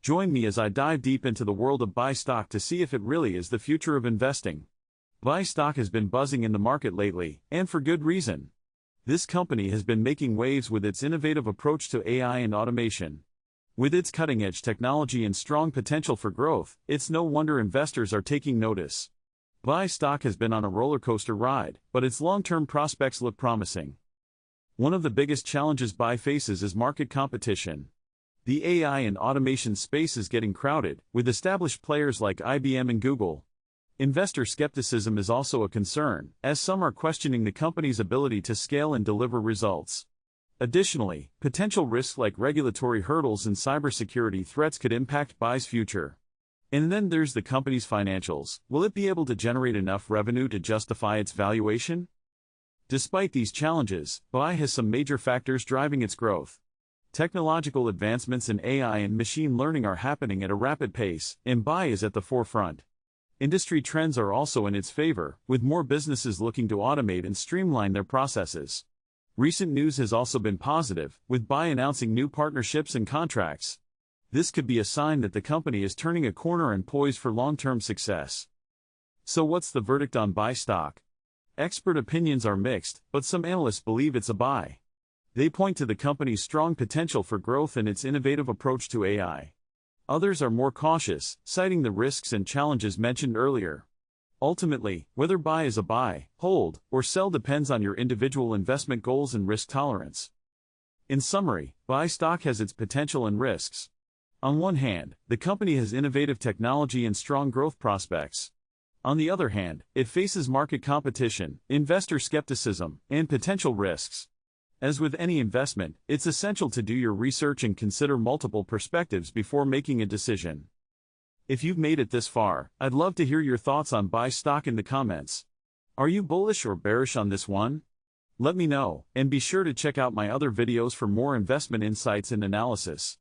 Join me as I dive deep into the world of Bbai stock to see if it really is the future of investing. Bbai stock has been buzzing in the market lately, and for good reason. This company has been making waves with its innovative approach to AI and automation. With its cutting-edge technology and strong potential for growth, it's no wonder investors are taking notice. Bbai stock has been on a roller coaster ride, but its long-term prospects look promising. One of the biggest challenges Bbai faces is market competition. The AI and automation space is getting crowded, with established players like IBM and Google. Investor skepticism is also a concern, as some are questioning the company's ability to scale and deliver results. Additionally, potential risks like regulatory hurdles and cybersecurity threats could impact Bai's future. And then there's the company's financials. Will it be able to generate enough revenue to justify its valuation? Despite these challenges, Bbai has some major factors driving its growth. Technological advancements in AI and machine learning are happening at a rapid pace, and Bbai is at the forefront. Industry trends are also in its favor, with more businesses looking to automate and streamline their processes. Recent news has also been positive, with Bbai announcing new partnerships and contracts. This could be a sign that the company is turning a corner and poised for long-term success. So what's the verdict on Bbai stock? Expert opinions are mixed, but some analysts believe it's a buy. They point to the company's strong potential for growth and its innovative approach to AI. Others are more cautious, citing the risks and challenges mentioned earlier. Ultimately, whether Bbai is a buy, hold, or sell depends on your individual investment goals and risk tolerance. In summary, Bbai stock has its potential and risks. On one hand, the company has innovative technology and strong growth prospects. On the other hand, it faces market competition, investor skepticism, and potential risks. As with any investment, it's essential to do your research and consider multiple perspectives before making a decision. If you've made it this far, I'd love to hear your thoughts on Bbai stock in the comments. Are you bullish or bearish on this one? Let me know, and be sure to check out my other videos for more investment insights and analysis.